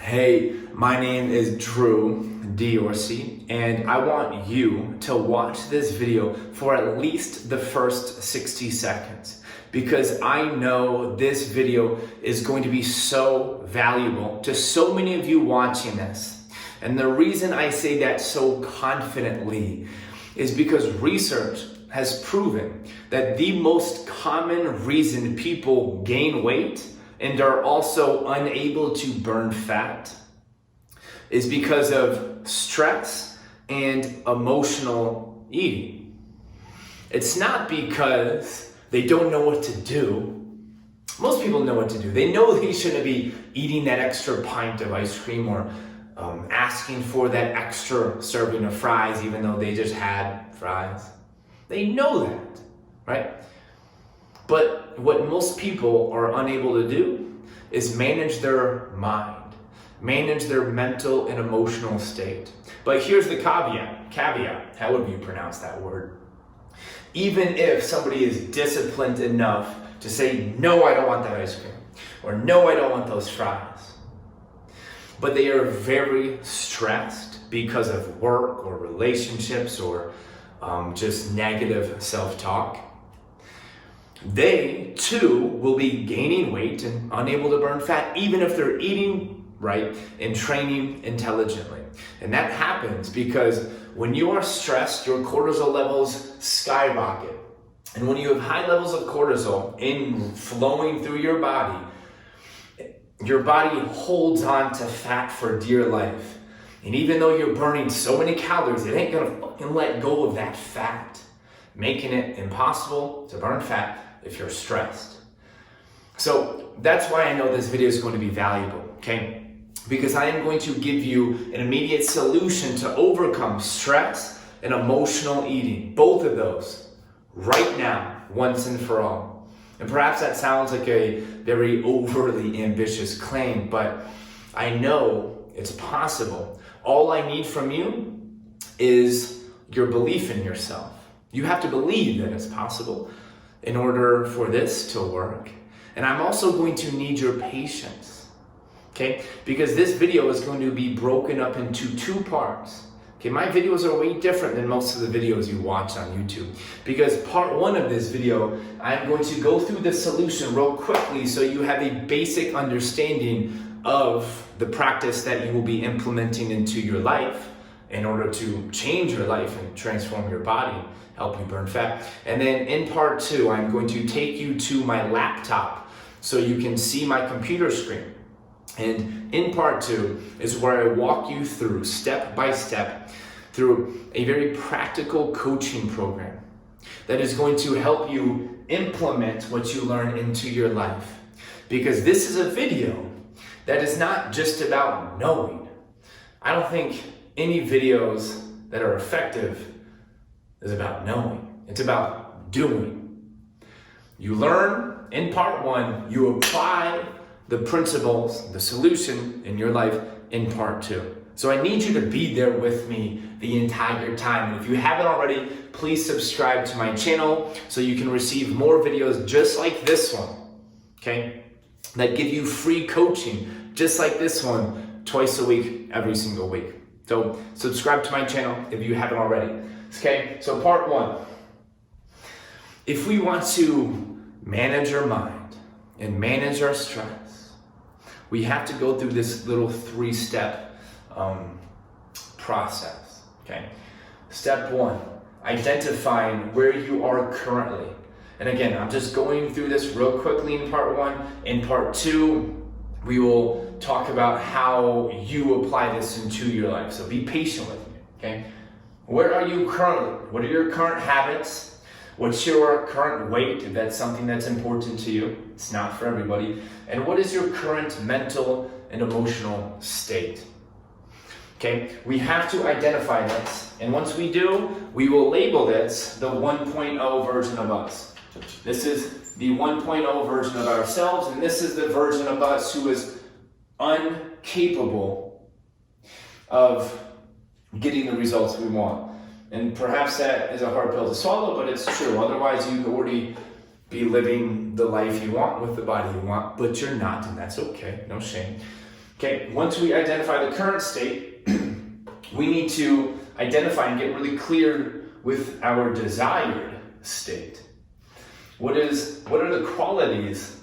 Hey, my name is Drew Dorsey, and I want you to watch this video for at least the first 60 seconds because I know this video is going to be so valuable to so many of you watching this. And the reason I say that so confidently is because research has proven that the most common reason people gain weight and are also unable to burn fat is because of stress and emotional eating. It's not because they don't know what to do. Most people know what to do. They know they shouldn't be eating that extra pint of ice cream or asking for that extra serving of fries even though they just had fries. They know that, right? But what most people are unable to do is manage their mind, manage their mental and emotional state. But here's the caveat, however you pronounce that word. Even if somebody is disciplined enough to say, no, I don't want that ice cream, or no, I don't want those fries, but they are very stressed because of work or relationships or just negative self-talk, they too will be gaining weight and unable to burn fat even if they're eating right and training intelligently. And that happens because when you are stressed, your cortisol levels skyrocket. And when you have high levels of cortisol flowing through your body holds on to fat for dear life. And even though you're burning so many calories, it ain't gonna fucking let go of that fat, making it impossible to burn fat if you're stressed. So that's why I know this video is going to be valuable, okay? Because I am going to give you an immediate solution to overcome stress and emotional eating, both of those, right now, once and for all. And perhaps that sounds like a very overly ambitious claim, but I know it's possible. All I need from you is your belief in yourself. You have to believe that it's possible in order for this to work. And I'm also going to need your patience, okay? Because this video is going to be broken up into two parts. Okay, my videos are way different than most of the videos you watch on YouTube. Because part one of this video, I'm going to go through the solution real quickly so you have a basic understanding of the practice that you will be implementing into your life in order to change your life and transform your body, help you burn fat. And then in part two, I'm going to take you to my laptop so you can see my computer screen. And in part two is where I walk you through step by step through a very practical coaching program that is going to help you implement what you learn into your life. Because this is a video that is not just about knowing. I don't think any videos that are effective is about knowing. It's about doing. You learn in part one, you apply the principles, the solution in your life in part two. So I need you to be there with me the entire time. And if you haven't already, please subscribe to my channel so you can receive more videos just like this one, okay? That give you free coaching just like this one twice a week, every single week. So subscribe to my channel if you haven't already. Okay, so part one. If we want to manage our mind and manage our stress, we have to go through this little three-step process, okay? Step one, identifying where you are currently. And again, I'm just going through this real quickly in part one. In part two, we will talk about how you apply this into your life. So be patient with me, okay? Where are you currently? What are your current habits? What's your current weight, if that's something that's important to you? It's not for everybody. And what is your current mental and emotional state? Okay, we have to identify this. And once we do, we will label this the 1.0 version of us. This is the 1.0 version of ourselves, and this is the version of us who is incapable of getting the results we want. And perhaps that is a hard pill to swallow, but it's true. Otherwise, you'd already be living the life you want with the body you want, but you're not, and that's okay, no shame. Okay, once we identify the current state, we need to identify and get really clear with our desired state. What are the qualities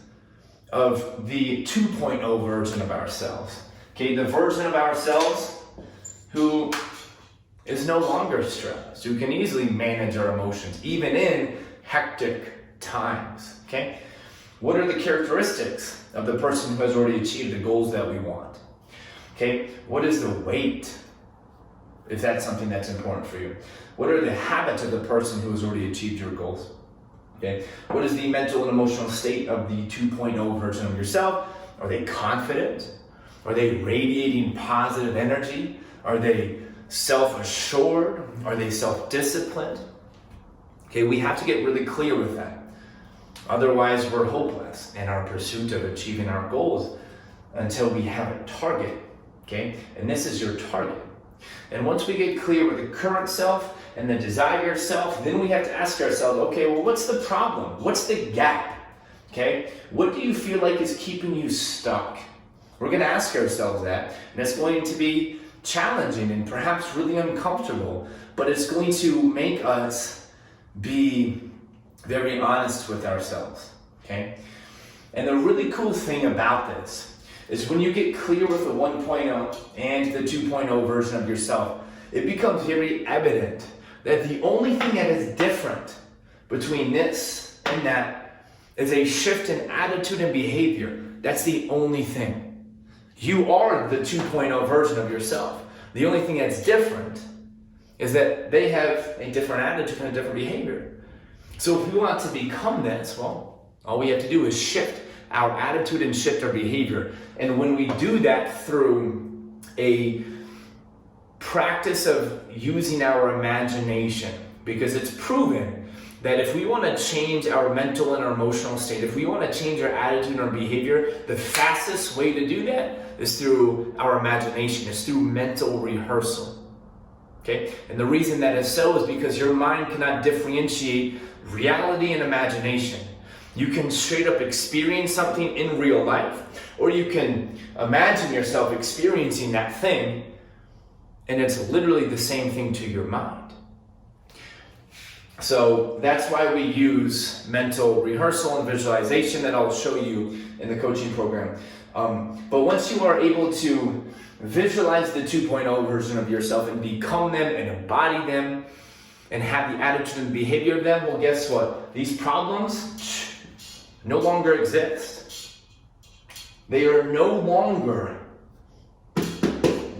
of the 2.0 version of ourselves? Okay, the version of ourselves who is no longer stressed, who can easily manage our emotions, even in hectic times. Okay, what are the characteristics of the person who has already achieved the goals that we want? Okay, what is the weight, if that's something that's important for you? What are the habits of the person who has already achieved your goals? Okay, what is the mental and emotional state of the 2.0 version of yourself? Are they confident? Are they radiating positive energy? Are they self-assured? Are they self-disciplined? Okay, we have to get really clear with that. Otherwise, we're hopeless in our pursuit of achieving our goals until we have a target. Okay, and this is your target. And once we get clear with the current self and the desired self, then we have to ask ourselves, okay, well, what's the problem? What's the gap? Okay, what do you feel like is keeping you stuck? We're going to ask ourselves that, and it's going to be challenging and perhaps really uncomfortable, but it's going to make us be very honest with ourselves, okay? And the really cool thing about this is when you get clear with the 1.0 and the 2.0 version of yourself, it becomes very evident that the only thing that is different between this and that is a shift in attitude and behavior. That's the only thing. You are the 2.0 version of yourself. The only thing that's different is that they have a different attitude and a different behavior. So if we want to become this, well, all we have to do is shift our attitude and shift our behavior. And when we do that through a practice of using our imagination, because it's proven that if we want to change our mental and our emotional state, if we want to change our attitude and our behavior, the fastest way to do that is through our imagination, is through mental rehearsal. Okay? And the reason that is so is because your mind cannot differentiate reality and imagination. You can straight up experience something in real life, or you can imagine yourself experiencing that thing, and it's literally the same thing to your mind. So that's why we use mental rehearsal and visualization that I'll show you in the coaching program. But once you are able to visualize the 2.0 version of yourself and become them and embody them and have the attitude and behavior of them, well, guess what? These problems no longer exist. They are no longer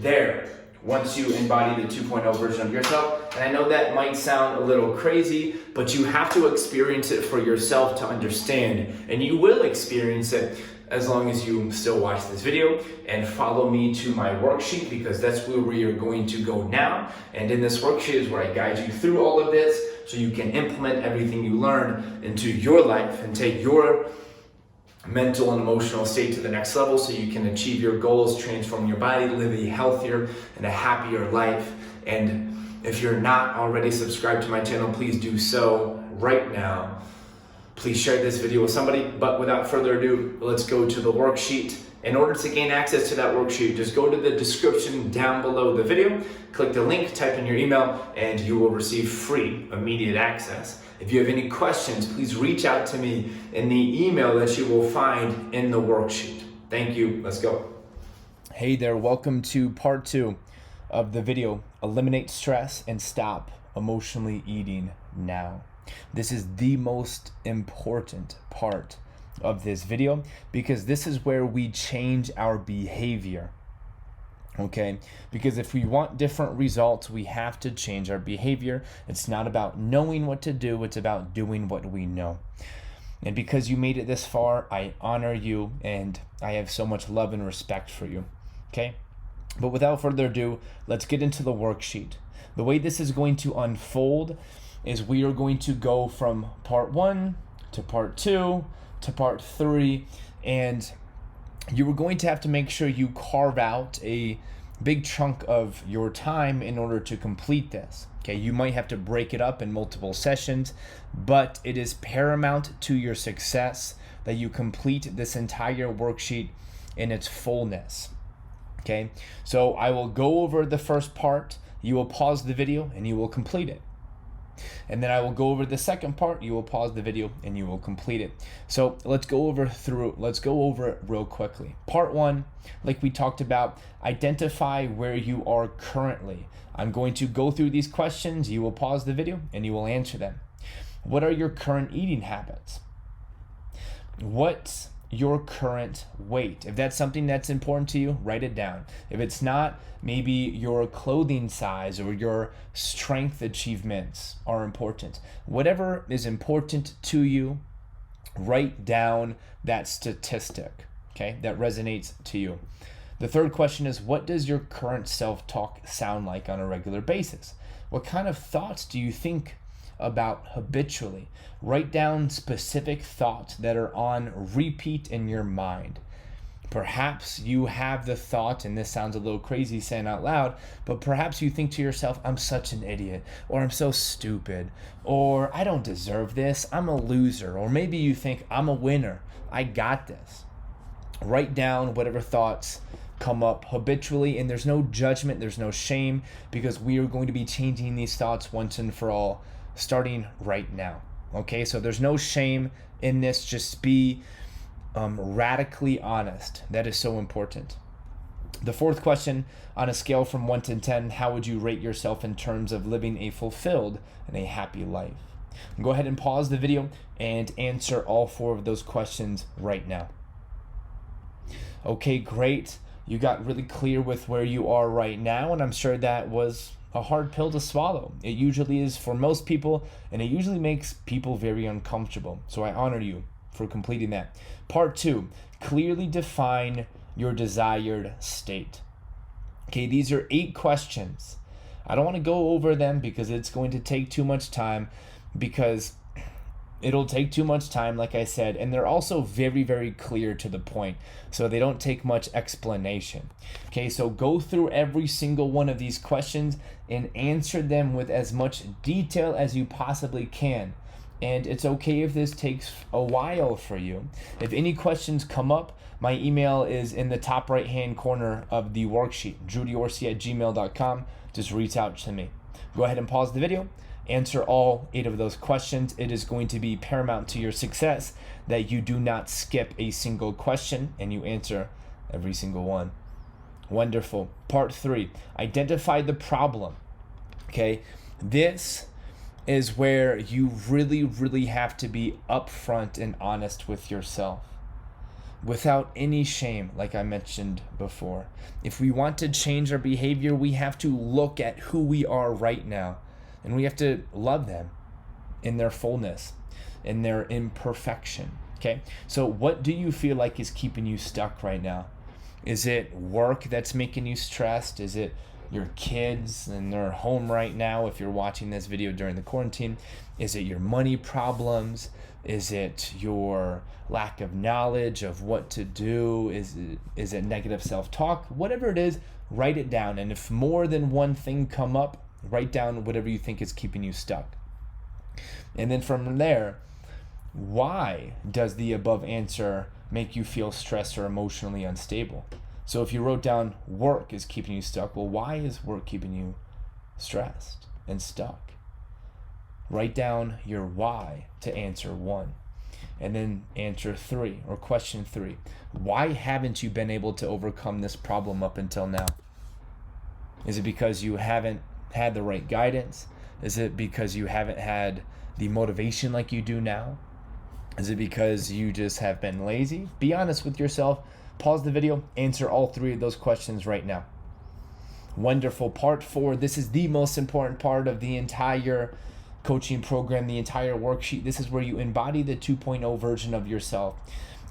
there once you embody the 2.0 version of yourself. And I know that might sound a little crazy, but you have to experience it for yourself to understand. And you will experience it as long as you still watch this video and follow me to my worksheet, because that's where we are going to go now. And in this worksheet is where I guide you through all of this so you can implement everything you learn into your life and take your mental and emotional state to the next level so you can achieve your goals, transform your body, live a healthier and a happier life. And if you're not already subscribed to my channel, please do so right now. Please share this video with somebody, but without further ado, let's go to the worksheet. In order to gain access to that worksheet, just go to the description down below the video, click the link, type in your email, and you will receive free, immediate access. If you have any questions, please reach out to me in the email that you will find in the worksheet. Thank you. Let's go. Hey there, welcome to part 2 of the video, Eliminate Stress and Stop Emotionally Eating Now. This is the most important part of this video because this is where we change our behavior. Okay, because if we want different results, we have to change our behavior. It's not about knowing what to do, it's about doing what we know. And because you made it this far, I honor you and I have so much love and respect for you. Okay, but without further ado, let's get into the worksheet. The way this is going to unfold is we are going to go from part 1 to part 2 to part 3, and you are going to have to make sure you carve out a big chunk of your time in order to complete this. Okay, you might have to break it up in multiple sessions, but it is paramount to your success that you complete this entire worksheet in its fullness. Okay, so I will go over the first part, you will pause the video and you will complete it. And then I will go over the second part, you will pause the video and you will complete it. So let's go over it real quickly. Part 1, like we talked about, identify where you are currently. I'm going to go through these questions, you will pause the video and you will answer them. What are your current eating habits? What's your current weight? If that's something that's important to you, write it down. If it's not, maybe your clothing size or your strength achievements are important. Whatever is important to you, write down that statistic, okay, that resonates to you. The third question is, what does your current self-talk sound like on a regular basis? What kind of thoughts do you think about habitually? Write down specific thoughts that are on repeat in your mind. Perhaps you have the thought, and this sounds a little crazy saying out loud, but perhaps you think to yourself, I'm such an idiot, or I'm so stupid, or I don't deserve this, I'm a loser, or maybe you think, I'm a winner, I got this. Write down whatever thoughts come up habitually, and there's no judgment, there's no shame, because we are going to be changing these thoughts once and for all, starting right now. Okay, so there's no shame in this. Just be radically honest. That is so important. The fourth question, on a scale from 1 to 10, how would you rate yourself in terms of living a fulfilled and a happy life? Go ahead and pause the video and answer all 4 of those questions right now. Okay, great. You got really clear with where you are right now, and I'm sure that was a hard pill to swallow. It usually is for most people, and it usually makes people very uncomfortable. So I honor you for completing that. Part 2, clearly define your desired state. Okay, these are 8 questions. I don't want to go over them because it's going to take too much time, because it'll take too much time, like I said, and they're also very, very clear to the point, so they don't take much explanation. Okay, so go through every single one of these questions and answer them with as much detail as you possibly can. And it's okay if this takes a while for you. If any questions come up, my email is in the top right-hand corner of the worksheet, dryorsi@gmail.com. Just reach out to me. Go ahead and pause the video. Answer all 8 of those questions. It is going to be paramount to your success that you do not skip a single question and you answer every single one. Wonderful. Part 3, identify the problem. Okay, this is where you really, really have to be upfront and honest with yourself without any shame, like I mentioned before. If we want to change our behavior, we have to look at who we are right now. And we have to love them in their fullness, in their imperfection, okay? So what do you feel like is keeping you stuck right now? Is it work that's making you stressed? Is it your kids and they're home right now if you're watching this video during the quarantine? Is it your money problems? Is it your lack of knowledge of what to do? Is it negative self-talk? Whatever it is, write it down. And if more than one thing come up, write down whatever you think is keeping you stuck. And then from there, why does the above answer make you feel stressed or emotionally unstable? So if you wrote down work is keeping you stuck, well, why is work keeping you stressed and stuck? Write down your why to answer 1. And then answer 3, or question 3. Why haven't you been able to overcome this problem up until now? Is it because you haven't had the right guidance? Is it because you haven't had the motivation like you do now? Is it because you just have been lazy? Be honest with yourself. Pause the video, answer all 3 of those questions right now. Wonderful. Part 4, this is the most important part of the entire coaching program, the entire worksheet. This is where you embody the 2.0 version of yourself,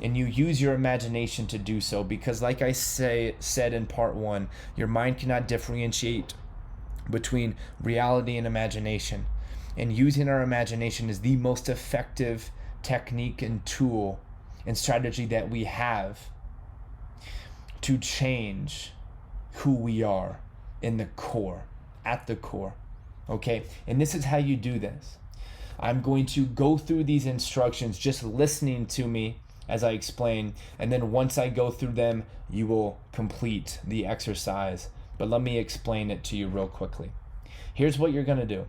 and you use your imagination to do so, because like I said in part 1, your mind cannot differentiate between reality and imagination, and using our imagination is the most effective technique and tool and strategy that we have to change who we are in the core, at the core. Okay, and this is how you do this. I'm going to go through these instructions, just listening to me as I explain. And then once I go through them, you will complete the exercise. But let me explain it to you real quickly. Here's what you're going to do.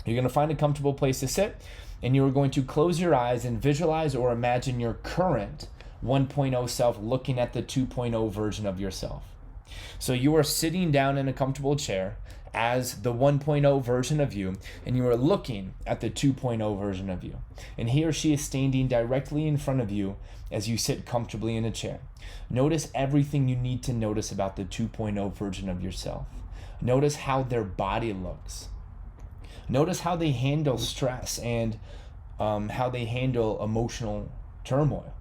You're going to find a comfortable place to sit, and you are going to close your eyes and visualize or imagine your current 1.0 self looking at the 2.0 version of yourself. So you are sitting down in a comfortable chair as the 1.0 version of you, and you are looking at the 2.0 version of you. And he or she is standing directly in front of you as you sit comfortably in a chair. Notice everything you need to notice about the 2.0 version of yourself. Notice how their body looks. Notice how they handle stress and how they handle emotional turmoil.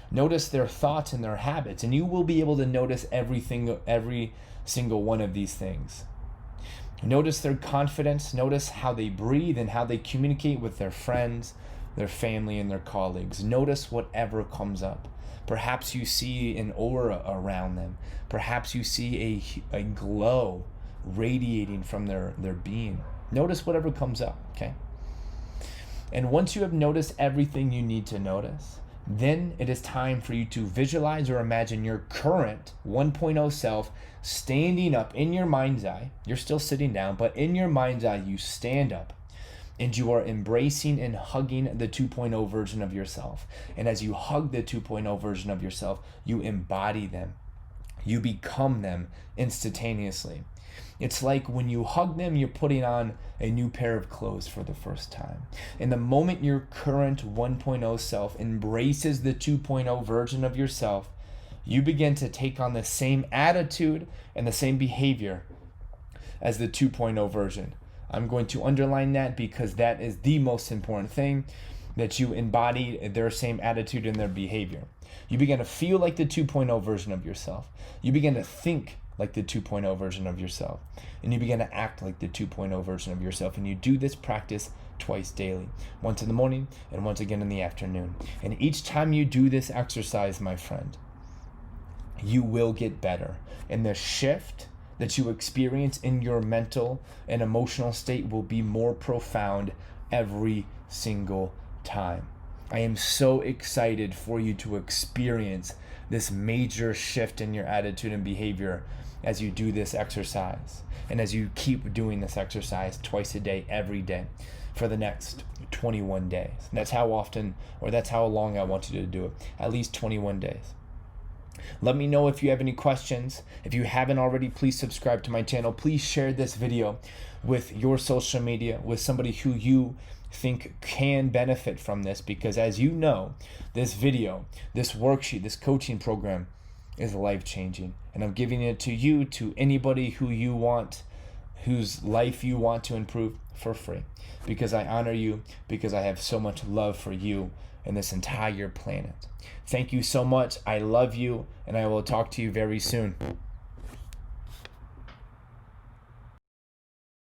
Notice their thoughts and their habits, and you will be able to notice every single one of these things. Notice their confidence. Notice how they breathe and how they communicate with their friends, their family, and their colleagues. Notice whatever comes up. Perhaps you see an aura around them. Perhaps you see a glow radiating from their being. Notice whatever comes up, okay? And once you have noticed everything you need to notice, then it is time for you to visualize or imagine your current 1.0 self standing up in your mind's eye. You're still sitting down, but in your mind's eye, you stand up and you are embracing and hugging the 2.0 version of yourself. And as you hug the 2.0 version of yourself, you embody them. You become them instantaneously. It's like when you hug them, you're putting on a new pair of clothes for the first time. And the moment your current 1.0 self embraces the 2.0 version of yourself, you begin to take on the same attitude and the same behavior as the 2.0 version. I'm going to underline that because that is the most important thing, that you embody their same attitude and their behavior. You begin to feel like the 2.0 version of yourself. You begin to think like the 2.0 version of yourself. And you begin to act like the 2.0 version of yourself. And you do this practice twice daily, once in the morning and once again in the afternoon. And each time you do this exercise, my friend, you will get better. And the shift that you experience in your mental and emotional state will be more profound every single time. I am so excited for you to experience this major shift in your attitude and behavior as you do this exercise, and as you keep doing this exercise twice a day, every day, for the next 21 days. That's how often, or that's how long I want you to do it, at least 21 days. Let me know if you have any questions. If you haven't already, please subscribe to my channel. Please share this video with your social media, with somebody who you think can benefit from this, because as you know, this video, this worksheet, this coaching program is life-changing, and I'm giving it to you, to anybody who you want, whose life you want to improve, for free, because I honor you, because I have so much love for you and this entire planet. Thank you so much. I love you, and I will talk to you very soon.